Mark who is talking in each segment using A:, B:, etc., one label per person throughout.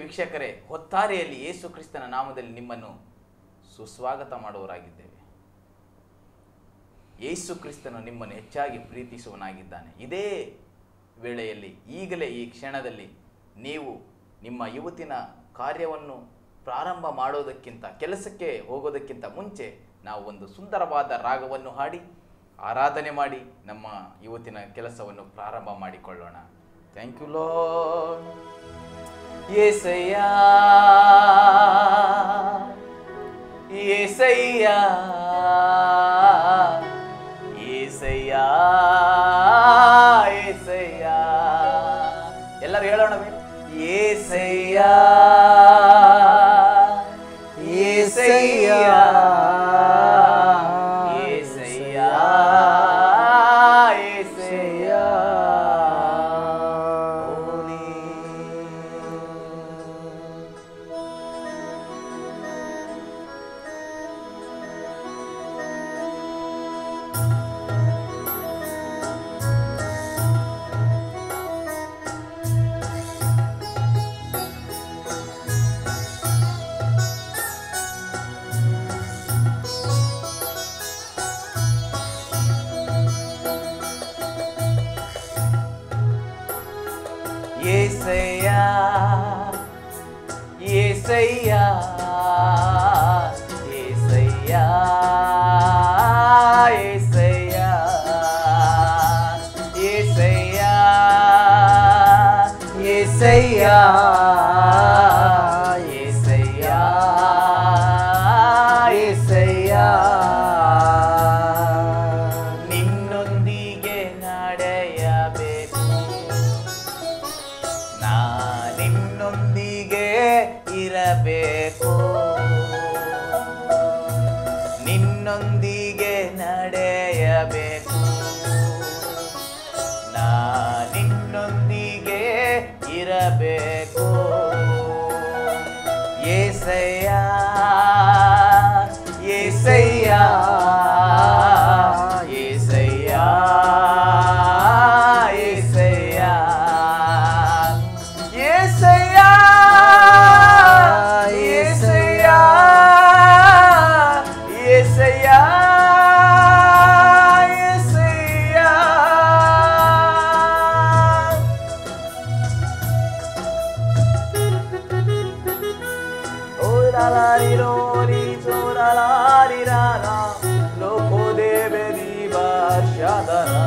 A: ವೀಕ್ಷಕರೇ, ಹೊತ್ತಾರೆಯಲ್ಲಿ ಯೇಸು ಕ್ರಿಸ್ತನ ನಾಮದಲ್ಲಿ ನಿಮ್ಮನ್ನು ಸುಸ್ವಾಗತ ಮಾಡುವವರಾಗಿದ್ದೇವೆ. ಯೇಸು ಕ್ರಿಸ್ತನು ನಿಮ್ಮನ್ನು ಹೆಚ್ಚಾಗಿ ಪ್ರೀತಿಸುವನಾಗಿದ್ದಾನೆ. ಇದೇ ವೇಳೆಯಲ್ಲಿ, ಈಗಲೇ ಈ ಕ್ಷಣದಲ್ಲಿ ನೀವು ನಿಮ್ಮ ಇವತ್ತಿನ ಕಾರ್ಯವನ್ನು ಪ್ರಾರಂಭ ಮಾಡೋದಕ್ಕಿಂತ, ಕೆಲಸಕ್ಕೆ ಹೋಗೋದಕ್ಕಿಂತ ಮುಂಚೆ ನಾವು ಒಂದು ಸುಂದರವಾದ ರಾಗವನ್ನು ಹಾಡಿ ಆರಾಧನೆ ಮಾಡಿ ನಮ್ಮ ಇವತ್ತಿನ ಕೆಲಸವನ್ನು ಪ್ರಾರಂಭ ಮಾಡಿಕೊಳ್ಳೋಣ. Thank you lord. Yesayya Yesayya Yesayya Yesayya ಎಲ್ಲರೂ ಹೇಳೋಣವೇ? యేసయ్య యేసయ్య యేసయ్య యేసయ్య. యేసయ్యా యేసయ్యా యేసయ్యా యేసయ్యా యేసయ్యా యేసయ్యా యేసయ్యా యేసయ్యా. ನಿನ್ನೊಂದಿಗೆ ನಡೆಯಬೇಕು, ನಿನ್ನೊಂದಿಗೆ ಇರಬೇಕು, ನಿನ್ನೊಂದಿಗೆ ನಡೆಯಬೇಕು, ನಿನ್ನೊಂದಿಗೆ ಇರಬೇಕು. యేసయ్యా యేసయ్యಾ యేసయ్యా యేసయ్యా యేసయ్యా యేసయ్యా యేసయ్యా యేసయ్యా. ఓరాలారిరోరి చోరాలారిరారా లోకో దేవెని భాషాదరా.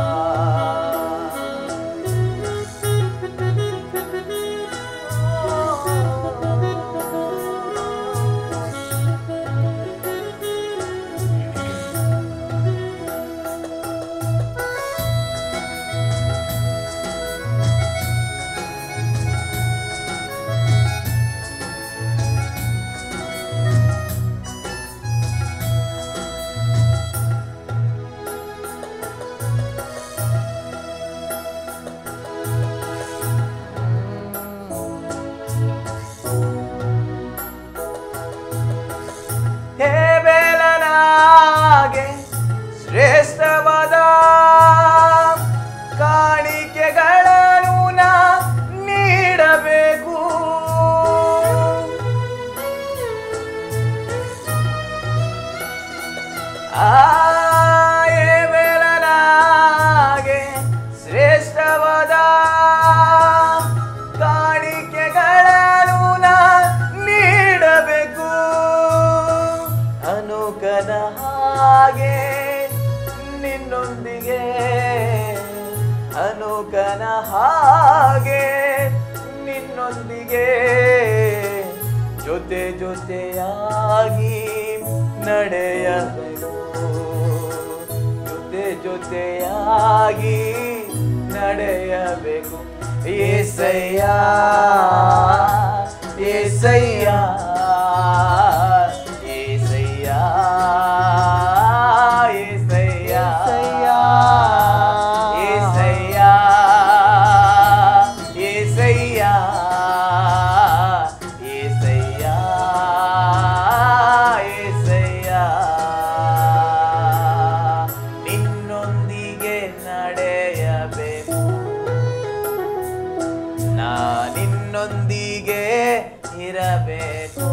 A: ಹೇಬೆಲನಾಗೆ ಶ್ರೇಷ್ಠವಾದ ಕಾಣಿಕೆಗಳನ್ನು ನಾ ನೀಡಬೇಕು, ಹೇಬೆಲನಾಗೆ ಶ್ರೇಷ್ಠವಾದ ಕಾಣಿಕೆಗಳನ್ನು ನಾ ನೀಡಬೇಕು. ಅನುಕನ ಹಾಗೆ ನಿನ್ನೊಂದಿಗೆ, ಅನುಕನ ಹಾಗೆ ನಿನ್ನೊಂದಿಗೆ ಜೊತೆ ಜೊತೆಯಾಗಿ ನಡೆಯಬೇಕು, ಜೊತೆ ಜೊತೆಯಾಗಿ ನಡೆಯಬೇಕು. యేసయ్యಾ యేసయ్యಾ యేసయ్యా యేసయ్యా యేసయ్యా యేసయ్యా యేసయ్యా యేసయ్యా. ನಿನ್ನೊಂದಿಗೆ ನಡೆಯಬೇಕು, ನಿನ್ನೊಂದಿಗೆ ಇರಬೇಕು.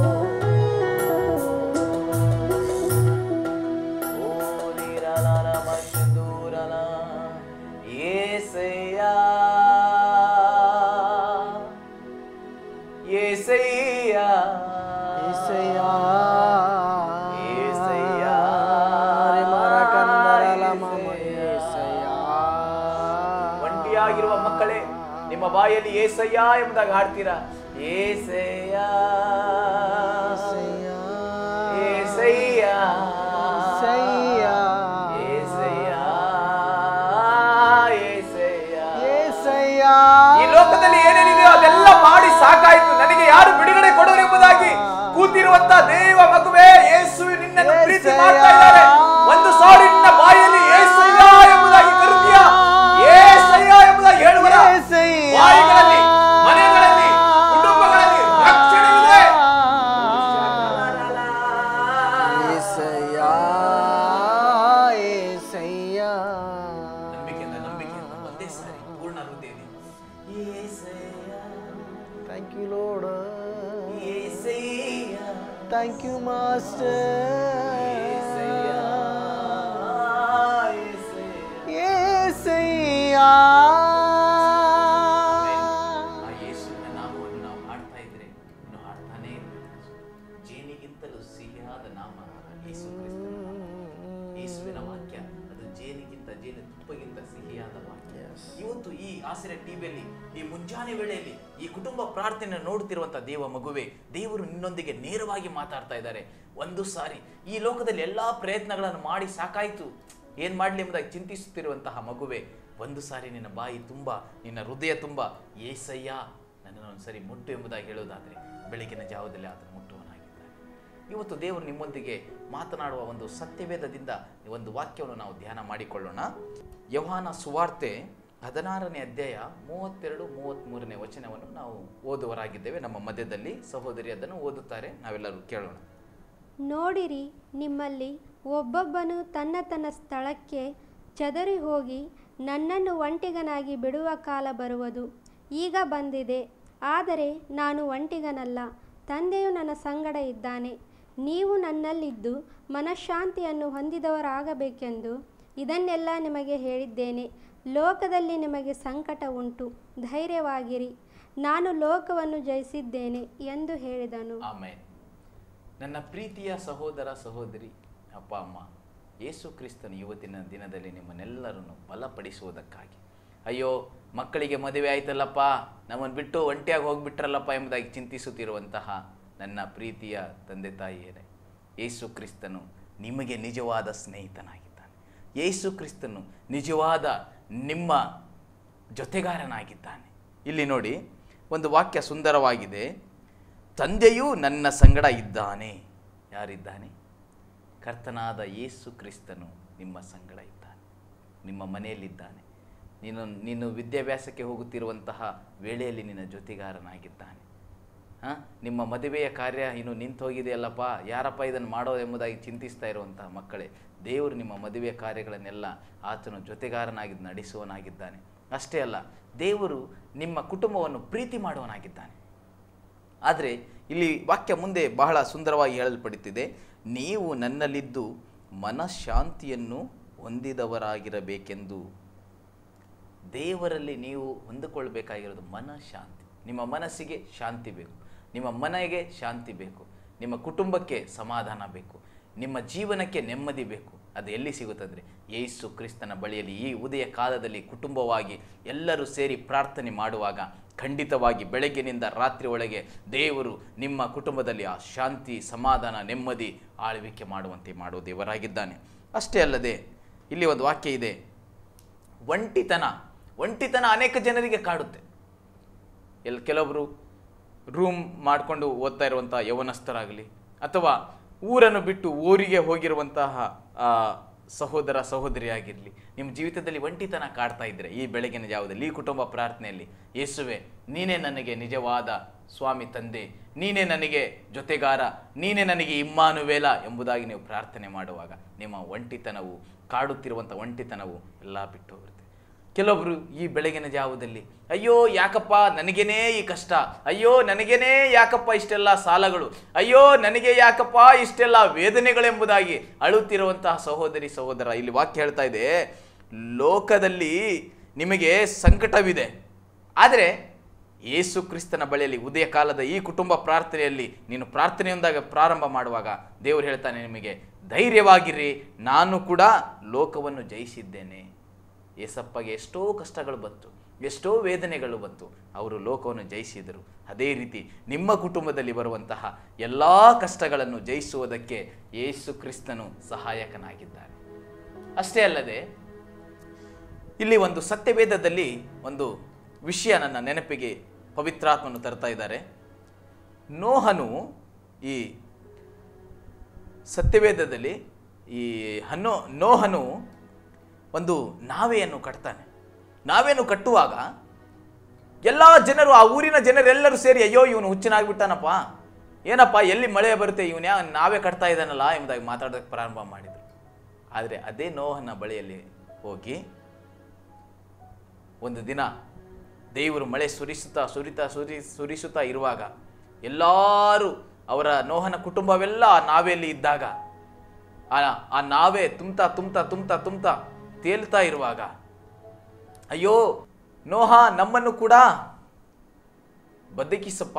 A: ಏಸಯ್ಯ ಏಸಯ್ಯ ಏಸಯ್ಯ ಏಸಯ್ಯ ಒಂಟಿಯಾಗಿರುವ ಮಕ್ಕಳೇ, ನಿಮ್ಮ ಬಾಯಲ್ಲಿ ಏಸಯ್ಯ ಎಂಬುದಾಗಿ ಹಾಡ್ತೀರಾ. ಏಸಯ್ಯ ಏಸಯ್ಯ ಈ ಲೋಕದಲ್ಲಿ ಏನೇನಿದೆಯೋ ಅದೆಲ್ಲ ಮಾಡಿ ಸಾಕಾಯ್ತು, ನನಗೆ ಯಾರು ಬಿಡುಗಡೆ ಕೊಡೋರು ಎಂಬುದಾಗಿ ಕೂತಿರುವಂತ ದೇವ ಮಗುವೇ, ಯೇಸು ನಿನ್ನನ್ನು ಪ್ರೀತಿ ಮಾಡ್ತಾ ಇದ್ದಾರೆ. ಒಂದು ಸಾರಿ ನಿನ್ನ ಬಾಯಲ್ಲಿ ಏಸಯ್ಯ ಎಂಬುದಾಗಿ ಕರುತ್ತೀಯ, ಏಸಯ್ಯ ಎಂಬುದಾಗಿ ಹೇಳುವರ ಬಾಯಿಗಳಲ್ಲಿ, ಮನೆಗಳಲ್ಲಿ, ಕುಟುಂಬಗಳಲ್ಲಿ ರಕ್ಷಣೆ ಇದೆ. ನಂಬಿಕೆಯಿಂದ ಒಂದೇ ಸಾರಿ ಪೂರ್ಣ ಹೃದಯದಿಂದ
B: Thank you, Lord.
A: ಏಸಯ್ಯ,
B: Thank you, Master.
A: ಏಸಯ್ಯ,
B: ಏಸಯ್ಯ.
A: ಆ ಯೇಸುವಿನ ನಾಮವನ್ನು ನಾವು ಹಾಡ್ತಾ ಇದ್ರೆ ಇನ್ನು ಹಾಡ್ತಾನೇ ಇರಬೇಕು. ಜೇನಿಗಿಂತಲೂ ಸಿಹಿಯಾದ ನಾಮ ಯೇಸು ಕ್ರಿಸ್ತನ ನಾಮ. ಯೇಸುವಿನ ವಾಕ್ಯ ಅದು ಜೇನಿಗಿಂತ, ಜೇನು ತುಪ್ಪಗಿಂತ ಸಿಹಿಯಾದ ವಾಕ್ಯ. ಇವತ್ತು ಈ ಆಸಿರೆ ಟಿವಿಯಲ್ಲಿ ಈ ಮುಂಜಾನೆ ವೇಳೆಯಲ್ಲಿ ಈ ಕುಟುಂಬ ಪ್ರಾರ್ಥನೆ ನೋಡುತ್ತಿರುವಂತಹ ದೇವ ಮಗುವೆ, ದೇವರು ನಿನ್ನೊಂದಿಗೆ ನೇರವಾಗಿ ಮಾತಾಡ್ತಾ ಇದ್ದಾರೆ. ಒಂದು ಸಾರಿ ಈ ಲೋಕದಲ್ಲಿ ಎಲ್ಲಾ ಪ್ರಯತ್ನಗಳನ್ನು ಮಾಡಿ ಸಾಕಾಯ್ತು, ಏನ್ ಮಾಡ್ಲಿ ಎಂಬುದಾಗಿ ಚಿಂತಿಸುತ್ತಿರುವಂತಹ ಮಗುವೆ, ಒಂದು ಸಾರಿ ನಿನ್ನ ಬಾಯಿ ತುಂಬ, ನಿನ್ನ ಹೃದಯ ತುಂಬ ಏಸಯ್ಯ ನನ್ನನ್ನು ಒಂದ್ಸರಿ ಮುಟ್ಟು ಎಂಬುದಾಗಿ ಹೇಳೋದಾದ್ರೆ ಬೆಳಗಿನ ಜಾವದಲ್ಲಿ ಆತನು ಮುಟ್ಟುವನಾಗಿದ್ದಾನೆ. ಇವತ್ತು ದೇವರು ನಿಮ್ಮೊಂದಿಗೆ ಮಾತನಾಡುವ ಒಂದು ಸತ್ಯವೇದದಿಂದ ಒಂದು ವಾಕ್ಯವನ್ನು ನಾವು ಧ್ಯಾನ ಮಾಡಿಕೊಳ್ಳೋಣ. ಯೋಹಾನ ಸುವಾರ್ತೆ 16ನೇ ಅಧ್ಯಾಯ 32-33ನೇ ವಚನವನ್ನು ನಾವು ಓದುವರಾಗಿದ್ದೇವೆ. ನಮ್ಮ ಮಧ್ಯದಲ್ಲಿ ಸಹೋದರಿ ಅದನ್ನು ಓದುತ್ತಾರೆ, ನಾವೆಲ್ಲರೂ ಕೇಳೋಣ.
C: ನೋಡಿರಿ, ನಿಮ್ಮಲ್ಲಿ ಒಬ್ಬೊಬ್ಬನು ತನ್ನ ತನ್ನ ಸ್ಥಳಕ್ಕೆ ಚದರಿ ಹೋಗಿ ನನ್ನನ್ನು ಒಂಟಿಗನಾಗಿ ಬಿಡುವ ಕಾಲ ಬರುವುದು, ಈಗ ಬಂದಿದೆ. ಆದರೆ ನಾನು ಒಂಟಿಗನಲ್ಲ, ತಂದೆಯು ನನ್ನ ಸಂಗಡ ಇದ್ದಾನೆ. ನೀವು ನನ್ನಲ್ಲಿದ್ದು ಮನಃಶಾಂತಿಯನ್ನು ಹೊಂದಿದವರಾಗಬೇಕೆಂದು ಇದನ್ನೆಲ್ಲ ನಿಮಗೆ ಹೇಳಿದ್ದೇನೆ. ಲೋಕದಲ್ಲಿ ನಿಮಗೆ ಸಂಕಟ ಉಂಟು, ಧೈರ್ಯವಾಗಿರಿ, ನಾನು ಲೋಕವನ್ನು ಜಯಿಸಿದ್ದೇನೆ ಎಂದು ಹೇಳಿದನು.
A: ಆಮೆನ್. ನನ್ನ ಪ್ರೀತಿಯ ಸಹೋದರ ಸಹೋದರಿ, ಅಪ್ಪ ಅಮ್ಮ, ಯೇಸು ಕ್ರಿಸ್ತನ ಇವತ್ತಿನ ದಿನದಲ್ಲಿ ನಿಮ್ಮನ್ನೆಲ್ಲರನ್ನು ಬಲಪಡಿಸುವುದಕ್ಕಾಗಿ, ಅಯ್ಯೋ ಮಕ್ಕಳಿಗೆ ಮದುವೆ ಆಯ್ತಲ್ಲಪ್ಪ, ನಮ್ಮನ್ನು ಬಿಟ್ಟು ಒಂಟಿಯಾಗಿ ಹೋಗ್ಬಿಟ್ರಲ್ಲಪ್ಪ ಎಂಬುದಾಗಿ ಚಿಂತಿಸುತ್ತಿರುವಂತಹ ನನ್ನ ಪ್ರೀತಿಯ ತಂದೆ ತಾಯಿಯರೇ, ಯೇಸು ಕ್ರಿಸ್ತನು ನಿಮಗೆ ನಿಜವಾದ ಸ್ನೇಹಿತನಾಗಿದ್ದಾನೆ. ಯೇಸು ಕ್ರಿಸ್ತನು ನಿಜವಾದ ನಿಮ್ಮ ಜೊತೆಗಾರನಾಗಿದ್ದಾನೆ. ಇಲ್ಲಿ ನೋಡಿ, ಒಂದು ವಾಕ್ಯ ಸುಂದರವಾಗಿದೆ. ತಂದೆಯು ನನ್ನ ಸಂಗಡ ಇದ್ದಾನೆ. ಯಾರಿದ್ದಾನೆ? ಕರ್ತನಾದ ಯೇಸು ಕ್ರಿಸ್ತನು ನಿಮ್ಮ ಸಂಗಡ ಇದ್ದಾನೆ, ನಿಮ್ಮ ಮನೆಯಲ್ಲಿದ್ದಾನೆ. ನೀನು ವಿದ್ಯಾಭ್ಯಾಸಕ್ಕೆ ಹೋಗುತ್ತಿರುವಂತಹ ವೇಳೆಯಲ್ಲಿ ನಿನ್ನ ಜೊತೆಗಾರನಾಗಿದ್ದಾನೆ. ನಿಮ್ಮ ಮದುವೆಯ ಕಾರ್ಯ ಇನ್ನು ನಿಂತು ಹೋಗಿದೆಯಲ್ಲಪ್ಪ, ಯಾರಪ್ಪ ಇದನ್ನು ಮಾಡೋದು ಎಂಬುದಾಗಿ ಚಿಂತಿಸ್ತಾ ಇರುವಂತಹ ಮಕ್ಕಳೇ, ದೇವರು ನಿಮ್ಮ ಮದುವೆಯ ಕಾರ್ಯಗಳನ್ನೆಲ್ಲ ಆತನು ಜೊತೆಗಾರನಾಗಿ ನಡೆಸುವನಾಗಿದ್ದಾನೆ. ಅಷ್ಟೇ ಅಲ್ಲ, ದೇವರು ನಿಮ್ಮ ಕುಟುಂಬವನ್ನು ಪ್ರೀತಿ ಮಾಡುವನಾಗಿದ್ದಾನೆ. ಆದರೆ ಇಲ್ಲಿ ವಾಕ್ಯ ಮುಂದೆ ಬಹಳ ಸುಂದರವಾಗಿ ಹೇಳಲ್ಪಡುತ್ತಿದೆ, ನೀವು ನನ್ನಲ್ಲಿದ್ದು ಮನಃಶಾಂತಿಯನ್ನು ಹೊಂದಿದವರಾಗಿರಬೇಕೆಂದು. ದೇವರಲ್ಲಿ ನೀವು ಹೊಂದಿಕೊಳ್ಳಬೇಕಾಗಿರೋದು ಮನಃಶಾಂತಿ. ನಿಮ್ಮ ಮನಸ್ಸಿಗೆ ಶಾಂತಿ ಬೇಕು, ನಿಮ್ಮ ಮನೆಗೆ ಶಾಂತಿ ಬೇಕು, ನಿಮ್ಮ ಕುಟುಂಬಕ್ಕೆ ಸಮಾಧಾನ ಬೇಕು, ನಿಮ್ಮ ಜೀವನಕ್ಕೆ ನೆಮ್ಮದಿ ಬೇಕು. ಅದು ಎಲ್ಲಿ ಸಿಗುತ್ತಂದರೆ ಯೇಸು ಕ್ರಿಸ್ತನ ಬಳಿಯಲ್ಲಿ ಈ ಉದಯ ಕಾಲದಲ್ಲಿ ಕುಟುಂಬವಾಗಿ ಎಲ್ಲರೂ ಸೇರಿ ಪ್ರಾರ್ಥನೆ ಮಾಡುವಾಗ ಖಂಡಿತವಾಗಿ ಬೆಳಗ್ಗಿನಿಂದ ರಾತ್ರಿ ಒಳಗೆ ದೇವರು ನಿಮ್ಮ ಕುಟುಂಬದಲ್ಲಿ ಆ ಶಾಂತಿ, ಸಮಾಧಾನ, ನೆಮ್ಮದಿ ಆಳ್ವಿಕೆ ಮಾಡುವಂತೆ ಮಾಡುವ ದೇವರಾಗಿದ್ದಾನೆ. ಅಷ್ಟೇ ಅಲ್ಲದೆ ಇಲ್ಲಿ ಒಂದು ವಾಕ್ಯ ಇದೆ, ಒಂಟಿತನ ಅನೇಕ ಜನರಿಗೆ ಕಾಡುತ್ತೆ. ಕೆಲವೊಬ್ಬರು ರೂಮ್ ಮಾಡಿಕೊಂಡು ಓದ್ತಾ ಇರುವಂತಹ ಯವನಸ್ಥರಾಗಲಿ, ಅಥವಾ ಊರನ್ನು ಬಿಟ್ಟು ಊರಿಗೆ ಹೋಗಿರುವಂತಹ ಸಹೋದರ ಸಹೋದರಿಯಾಗಿರಲಿ, ನಿಮ್ಮ ಜೀವಿತದಲ್ಲಿ ಒಂಟಿತನ ಕಾಡ್ತಾ ಇದ್ದರೆ ಈ ಬೆಳಗಿನ ಜಾವದಲ್ಲಿ ಈ ಕುಟುಂಬ ಪ್ರಾರ್ಥನೆಯಲ್ಲಿ, ಯೇಸುವೆ ನೀನೇ ನನಗೆ ನಿಜವಾದ ಸ್ವಾಮಿ ತಂದೆ, ನೀನೇ ನನಗೆ ಜೊತೆಗಾರ, ನೀನೇ ನನಗೆ ಇಮ್ಮಾನುವೇಲ ಎಂಬುದಾಗಿ ನೀವು ಪ್ರಾರ್ಥನೆ ಮಾಡುವಾಗ ನಿಮ್ಮ ಒಂಟಿತನವು, ಕಾಡುತ್ತಿರುವಂಥ ಒಂಟಿತನವು ಎಲ್ಲ ಬಿಟ್ಟು ಹೋಗುತ್ತೆ. ಕೆಲವೊಬ್ರು ಈ ಬೆಳಗಿನ ಜಾವದಲ್ಲಿ ಅಯ್ಯೋ ಯಾಕಪ್ಪ ನನಗೇನೇ ಈ ಕಷ್ಟ, ಅಯ್ಯೋ ನನಗೇನೇ ಯಾಕಪ್ಪ ಇಷ್ಟೆಲ್ಲ ಸಾಲಗಳು, ಅಯ್ಯೋ ನನಗೆ ಯಾಕಪ್ಪ ಇಷ್ಟೆಲ್ಲ ವೇದನೆಗಳೆಂಬುದಾಗಿ ಅಳುತ್ತಿರುವಂತಹ ಸಹೋದರಿ ಸಹೋದರ, ಇಲ್ಲಿ ವಾಕ್ಯ ಹೇಳ್ತಾ ಇದೆ, ಲೋಕದಲ್ಲಿ ನಿಮಗೆ ಸಂಕಟವಿದೆ, ಆದರೆ ಯೇಸು ಕ್ರಿಸ್ತನ ಬಳಿಯಲ್ಲಿ ಉದಯ ಕಾಲದ ಈ ಕುಟುಂಬ ಪ್ರಾರ್ಥನೆಯಲ್ಲಿ ನೀನು ಪ್ರಾರ್ಥನೆಯೊಂದಾಗ ಪ್ರಾರಂಭ ಮಾಡುವಾಗ ದೇವರು ಹೇಳ್ತಾನೆ ನಿಮಗೆ, ಧೈರ್ಯವಾಗಿರಿ, ನಾನು ಕೂಡ ಲೋಕವನ್ನು ಜಯಿಸಿದ್ದೇನೆ. ಯೇಸಪ್ಪಗೆ ಎಷ್ಟೋ ಕಷ್ಟಗಳು ಬಂತು, ಎಷ್ಟೋ ವೇದನೆಗಳು ಬಂತು, ಅವರು ಲೋಕವನ್ನು ಜಯಿಸಿದರು. ಅದೇ ರೀತಿ ನಿಮ್ಮ ಕುಟುಂಬದಲ್ಲಿ ಬರುವಂತಹ ಎಲ್ಲ ಕಷ್ಟಗಳನ್ನು ಜಯಿಸುವುದಕ್ಕೆ ಯೇಸು ಕ್ರಿಸ್ತನು ಸಹಾಯಕನಾಗಿದ್ದಾನೆ. ಅಷ್ಟೇ ಅಲ್ಲದೆ ಇಲ್ಲಿ ಒಂದು ಸತ್ಯವೇದದಲ್ಲಿ ಒಂದು ವಿಷಯ ನನ್ನ ನೆನಪಿಗೆ ಪವಿತ್ರಾತ್ಮನು ತರ್ತಾ ಇದ್ದಾರೆ. ನೋಹನು ಈ ಸತ್ಯವೇದದಲ್ಲಿ ಈ ನೋಹನು ಒಂದು ನಾವೆಯನ್ನು ಕಟ್ತಾನೆ. ನಾವೇನು ಕಟ್ಟುವಾಗ ಎಲ್ಲ ಜನರು, ಆ ಊರಿನ ಜನರೆಲ್ಲರೂ ಸೇರಿ ಅಯ್ಯೋ ಇವನು ಹುಚ್ಚನಾಗ್ಬಿಟ್ಟಾನಪ್ಪ, ಏನಪ್ಪ ಎಲ್ಲಿ ಮಳೆ ಬರುತ್ತೆ, ಇವನು ನಾವೇ ಕಟ್ತಾ ಇದ್ದಾನಲ್ಲ ಎಂಬುದಾಗಿ ಮಾತಾಡೋದಕ್ಕೆ ಪ್ರಾರಂಭ ಮಾಡಿದರು. ಆದರೆ ಅದೇ ನೋಹನ ಬಳಿಯಲ್ಲಿ ಹೋಗಿ ಒಂದು ದಿನ ದೇವರು ಮಳೆ ಸುರಿಸುತ್ತಾ ಇರುವಾಗ ಎಲ್ಲರೂ ಅವರ ನೋಹನ ಕುಟುಂಬವೆಲ್ಲ ಆ ನಾವೆಯಲ್ಲಿ ಇದ್ದಾಗ ಆ ನಾವೇ ತುಂಬ್ತಾ ತೇಲ್ತಾ ಇರುವಾಗ ಅಯ್ಯೋ ನೋಹ ನಮ್ಮನ್ನು ಕೂಡ ಬದುಕಿಸಪ್ಪ,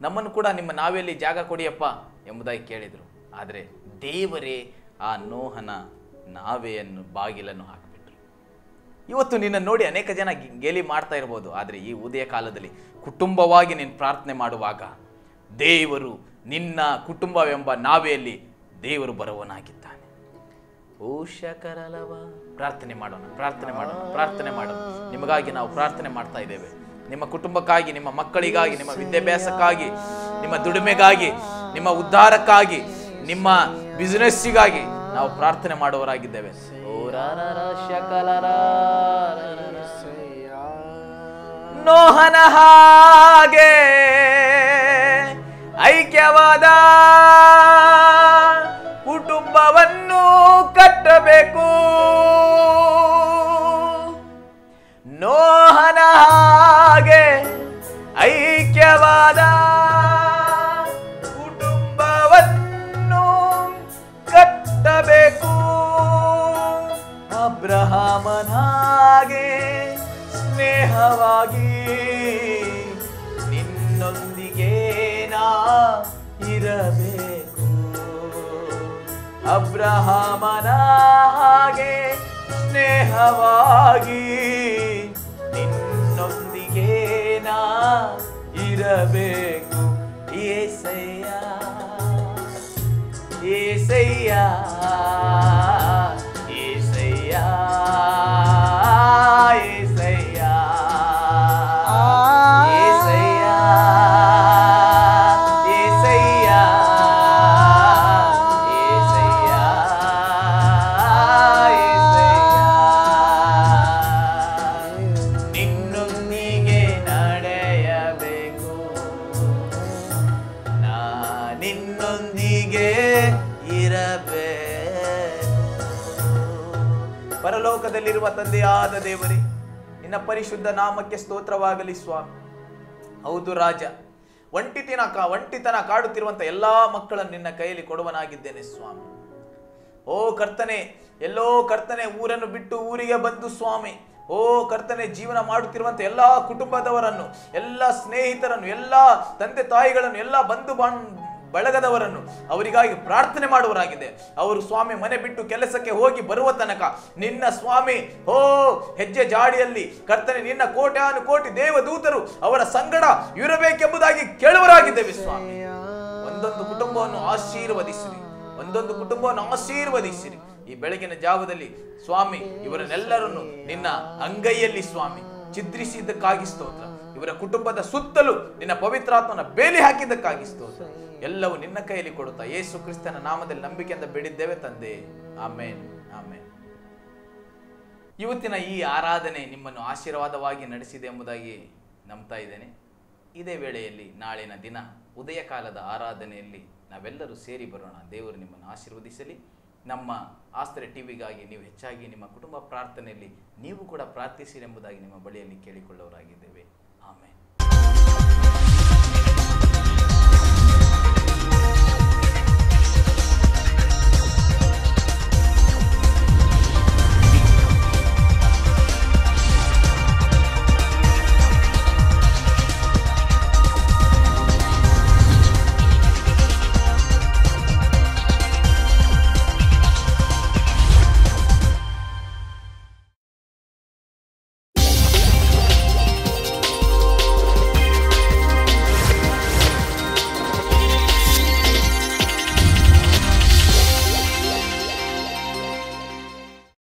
A: ನಮ್ಮನ್ನು ಕೂಡ ನಿಮ್ಮ ನಾವೆಯಲ್ಲಿ ಜಾಗ ಕೊಡಿಯಪ್ಪ ಎಂಬುದಾಗಿ ಕೇಳಿದರು. ಆದರೆ ದೇವರೇ ಆ ನೋಹನ ನಾವೆಯನ್ನು ಬಾಗಿಲನ್ನು ಹಾಕಿಬಿಟ್ರು. ಇವತ್ತು ನಿನ್ನ ನೋಡಿ ಅನೇಕ ಜನ ಗೇಲಿ ಮಾಡ್ತಾ ಇರ್ಬೋದು, ಆದರೆ ಈ ಉದಯ ಕಾಲದಲ್ಲಿ ಕುಟುಂಬವಾಗಿ ನೀನು ಪ್ರಾರ್ಥನೆ ಮಾಡುವಾಗ ದೇವರು ನಿನ್ನ ಕುಟುಂಬವೆಂಬ ನಾವೆಯಲ್ಲಿ ದೇವರು ಬರುವವನಾಗಿದ್ದಾನೆ. ಓಷಕರಲವ ಪ್ರಾರ್ಥನೆ ಮಾಡೋಣ. ನಿಮಗಾಗಿ ನಾವು ಪ್ರಾರ್ಥನೆ ಮಾಡ್ತಾ ಇದ್ದೇವೆ. ನಿಮ್ಮ ಕುಟುಂಬಕ್ಕಾಗಿ, ನಿಮ್ಮ ಮಕ್ಕಳಿಗಾಗಿ, ನಿಮ್ಮ ವಿದ್ಯಾಭ್ಯಾಸಕ್ಕಾಗಿ, ನಿಮ್ಮ ದುಡಿಮೆಗಾಗಿ, ನಿಮ್ಮ ಉದ್ಧಾರಕ್ಕಾಗಿ, ನಿಮ್ಮ ಬಿಸಿನೆಸ್ಸಿಗಾಗಿ ನಾವು ಪ್ರಾರ್ಥನೆ ಮಾಡುವವರಾಗಿದ್ದೇವೆ. ನೋಹನ ಹಾಗೆ ಐಕ್ಯವಾದ ಕುಟುಂಬವನ್ನು ಕಟ್ಟಬೇಕು. ನೋಹನ ಹಾಗೆ ಐಕ್ಯವಾದ ಕುಟುಂಬವನ್ನು ಕಟ್ಟಬೇಕು. ಅಬ್ರಹಾಮನ ಹಾಗೆ ಸ್ನೇಹವಾಗಿ ನಿನ್ನೊಂದಿಗೆ ನಾ ಇರಬೇಕು. ಅಬ್ರಹಾಮನ ಹಾಗೆ ಸ್ನೇಹವಾಗಿ ನಿನ್ನೊಂದಿಗೆ ನಾ ಇರಬೇಕು. ಏಸಯ್ಯ ಏಸಯ್ಯ ಏಸಯ್ಯ ಏಸಯ್ಯ ಏಸಯ್ಯ ಏಸಯ್ಯ ಏಸಯ್ಯ ನಿನ್ನೊಂದಿಗೆ ನಡೆಯಬೇಕು, ನಾ ನಿನ್ನೊಂದಿಗೆ ಇರಬೇಕು. ಪರಲೋಕದಲ್ಲಿರುವ ತಂದೆಯಾದ ದೇವರೇ, ನಿನ್ನ ಪರಿಶುದ್ಧ ನಾಮಕ್ಕೆ ಸ್ತೋತ್ರವಾಗಲಿ ಸ್ವಾಮಿ. ಹೌದು ರಾಜ, ಒಂಟಿತನ ಕಾಡುತ್ತಿರುವಂತ ಎಲ್ಲಾ ಮಕ್ಕಳನ್ನು ನಿನ್ನ ಕೈಯಲ್ಲಿ ಕೊಡುವನಾಗಿದ್ದೇನೆ ಸ್ವಾಮಿ. ಓ ಕರ್ತನೆ, ಎಲ್ಲೋ ಕರ್ತನೆ ಊರನ್ನು ಬಿಟ್ಟು ಊರಿಗೆ ಬಂದು ಸ್ವಾಮಿ, ಓ ಕರ್ತನೆ ಜೀವನ ಮಾಡುತ್ತಿರುವಂತ ಎಲ್ಲಾ ಕುಟುಂಬದವರನ್ನು, ಎಲ್ಲ ಸ್ನೇಹಿತರನ್ನು, ಎಲ್ಲ ತಂದೆ ತಾಯಿಗಳನ್ನು, ಎಲ್ಲ ಬಂಧು ಬಳಗದವರನ್ನು ಅವರಿಗಾಗಿ ಪ್ರಾರ್ಥನೆ ಮಾಡುವರಾಗಿದೆ. ಅವರು ಸ್ವಾಮಿ ಮನೆ ಬಿಟ್ಟು ಕೆಲಸಕ್ಕೆ ಹೋಗಿ ಬರುವ ತನಕ ನಿನ್ನ ಸ್ವಾಮಿ ಓ ಹೆಜ್ಜೆ ಜಾಡಿಯಲ್ಲಿ ಕರ್ತನೆ ನಿನ್ನ ಕೋಟ್ಯಾನುಕೋಟಿ ದೇವದೂತರು ಅವರ ಸಂಗಡ ಇರಬೇಕೆಂಬುದಾಗಿ ಕೇಳುವರಾಗಿದ್ದೇವೆ ಸ್ವಾಮಿ. ಒಂದೊಂದು ಕುಟುಂಬವನ್ನು ಆಶೀರ್ವದಿಸಿರಿ, ಒಂದೊಂದು ಕುಟುಂಬವನ್ನು ಆಶೀರ್ವದಿಸಿರಿ. ಈ ಬೆಳಗಿನ ಜಾವದಲ್ಲಿ ಸ್ವಾಮಿ ಇವರನ್ನೆಲ್ಲರನ್ನು ನಿನ್ನ ಅಂಗೈಯಲ್ಲಿ ಸ್ವಾಮಿ ಛಿದ್ರಿಸಿದ್ದಕ್ಕಾಗಿ ಸ್ತೋತ್ರ. ಇವರ ಕುಟುಂಬದ ಸುತ್ತಲೂ ನಿನ್ನ ಪವಿತ್ರಾತ್ಮನ ಬೇಲಿ ಹಾಕಿದ್ದಕ್ಕಾಗಿ ಸ್ತೋತ್ರ. ಎಲ್ಲವೂ ನಿನ್ನ ಕೈಯಲ್ಲಿ ಕೊಡುತ್ತಾ ಯೇಸು ಕ್ರಿಸ್ತನ ನಾಮದಲ್ಲಿ ನಂಬಿಕೆಯಿಂದ ಬೇಡಿದ್ದೇವೆ ತಂದೆ, ಆಮೇನ್ ಆಮೇನ್. ಇವತ್ತಿನ ಈ ಆರಾಧನೆ ನಿಮ್ಮನ್ನು ಆಶೀರ್ವಾದವಾಗಿ ನಡೆಸಿದೆ ಎಂಬುದಾಗಿ ನಂಬ್ತಾ ಇದ್ದೇನೆ. ಇದೇ ವೇಳೆಯಲ್ಲಿ ನಾಳಿನ ದಿನ ಉದಯ ಕಾಲದ ಆರಾಧನೆಯಲ್ಲಿ ನಾವೆಲ್ಲರೂ ಸೇರಿ ಬರೋಣ. ದೇವರು ನಿಮ್ಮನ್ನು ಆಶೀರ್ವದಿಸಲಿ. ನಮ್ಮ ಆಸ್ತ್ರೆ ಟಿವಿಗಾಗಿ ನೀವು ಹೆಚ್ಚಾಗಿ ನಿಮ್ಮ ಕುಟುಂಬ ಪ್ರಾರ್ಥನೆಯಲ್ಲಿ ನೀವು ಕೂಡ ಪ್ರಾರ್ಥಿಸಿರಿ ಎಂಬುದಾಗಿ ನಿಮ್ಮ ಬಳಿಯಲ್ಲಿ ಕೇಳಿಕೊಳ್ಳೋರಾಗಿದ್ದೇವೆ.